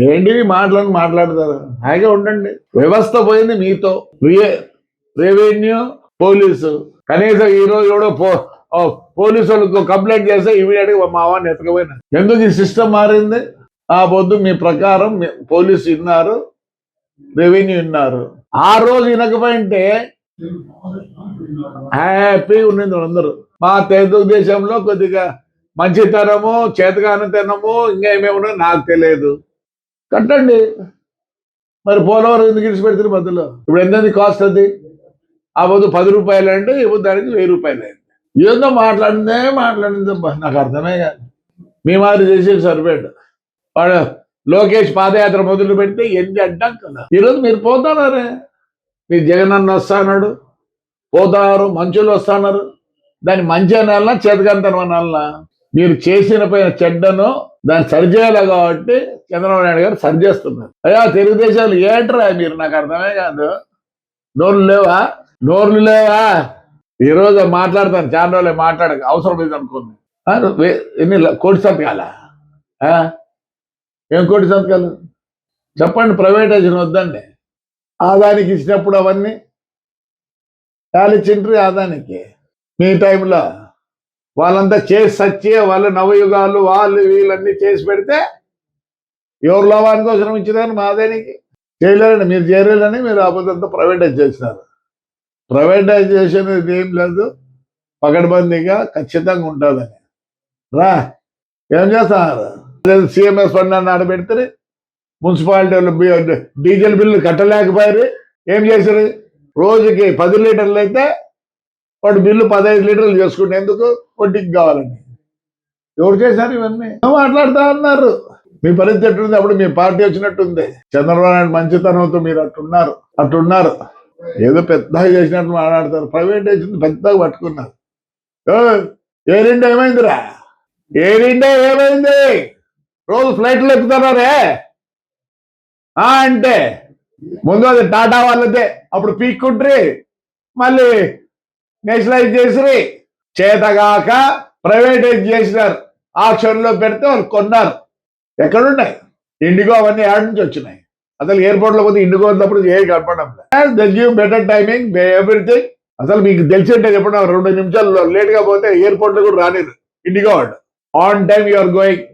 ఏంటి మాట్లాడతారు? హాయిగా ఉండండి. వ్యవస్థ పోయింది మీతో. Revenue, police. కనీసం ఈ రోజు కూడా పోలీసు వాళ్ళకు కంప్లైంట్ చేస్తే ఇమీడియట్ గా మా వాడిని ఎత్తకపోయినా. ఎందుకు ఈ సిస్టమ్ మారింది? ఆ పొద్దు మీ ప్రకారం పోలీసు విన్నారు, రెవెన్యూ విన్నారు. ఆ రోజు వినకపోయింటే హ్యాపీగా ఉండేది వాళ్ళందరూ. మా తెలుగుదేశంలో కొద్దిగా మంచితనము, చేతగానితనము, ఇంకా ఏమేమో నాకు తెలియదు. కట్టండి. మరి పోలవరం ఎందుకు ఇడిచి పెడుతుంది మధ్యలో? ఇప్పుడు ఎంత కాస్ట్ అది? ఆ పొద్దు 10 రూపాయలు అంటే ఇప్పుడు దానికి 1000 రూపాయలు అయింది. ఏదో మాట్లాడిందబ్బా, నాకు అర్థమే కాదు. మీ మాదిరి చేసేది సరిపోయాడు. వాడు లోకేష్ పాదయాత్ర మొదలు పెడితే ఎన్ని అడ్డాం కదా. ఈరోజు మీరు పోతున్నారే, మీ జగన్ అన్న వస్తాడు, పోతారు, మంచులు వస్తున్నారు. దాన్ని మంచి అనాలన్నా చేతకంతనం అనాలన్నా? మీరు చేసిన పైన చెడ్డను దాన్ని సరిచేయాలి కాబట్టి చంద్రబాబు నాయుడు గారు సరిచేస్తున్నారు. అయ్యా తెలుగుదేశాలు ఏంట్రా మీరు? నాకు అర్థమే కాదు. నోర్లు లేవా? ఈరోజు మాట్లాడతాను, చాలా రోజులే మాట్లాడక, అవసరం లేదు అనుకోండి. ఎన్ని కోటి సంతకాలా? ఏం కోటి సంతకాలు చెప్పండి? ప్రైవేటైజేషన్ వద్దండి. ఆదానికి ఇచ్చినప్పుడు అవన్నీ ఇచ్చిండ్రి ఆదానికి. మీ టైంలో వాళ్ళంతా చేసి సచ్చి వాళ్ళు నవయుగాలు వాళ్ళు వీళ్ళన్నీ చేసి పెడితే ఎవరు లాభాని కోసం ఇచ్చిందని మా ఆదానికి చేయలేరండి. మీరు చేయలేరని మీరు అబద్ధంతో ప్రైవేటైజ్ చేసినారు. ప్రైవేటైజేషన్ ఏం లేదు, పకడ్బందీగా ఖచ్చితంగా ఉంటుందని. ఏం చేస్తున్నారు? సిఎంఎస్ ఫండ్ అని ఆడబెడితే మున్సిపాలిటీ డీజిల్ బిల్లు కట్టలేకపోయారు. ఏం చేశారు? రోజుకి 10 లీటర్లు అయితే వాడు బిల్లు 15 లీటర్లు చేసుకుంటే ఎందుకు? వడ్డీకి కావాలని. ఎవరు చేశారు ఇవన్నీ? మాట్లాడుతూ ఉన్నారు. మీ పరిస్థితి ఎట్టుంది? అప్పుడు మీ పార్టీ వచ్చినట్టుంది. చంద్రబాబు నాయుడు మంచితనంతో మీరు అట్టున్నారు. ఏదో పెద్దగా చేసినట్టు మాట్లాడతారు. ప్రైవేటైజేషన్ పెద్దగా పట్టుకున్నారు. ఎయిర్ ఇండియా ఏమైందిరా? ఎయిర్ ఇండియా ఏమైంది? రోజు ఫ్లైట్లు ఎక్కుతున్నారే అంటే ముందు అది టాటా వాళ్ళదే. అప్పుడు పీక్కుంట్రీ, మళ్ళీ నేషనలైజ్ చేసి చేతగాక ప్రైవేటైజ్ చేసినారు. ఆక్షన్లో పెడితే వాళ్ళు కొన్నారు. ఎక్కడున్నాయి ఇండిగో? అవన్నీ యాడ్ నుంచి వచ్చినాయి. అసలు ఎయిర్పోర్ట్ లో పోతే ఇండిగో ఉన్నప్పుడు ఏ కనపడం లేదు. Better timing everything. అసలు మీకు తెలిసింటే చెప్పండి, 2 నిమిషాలు లేట్ గా పోతే ఎయిర్పోర్ట్ లో కూడా రానిరు IndiGo. On time you are going.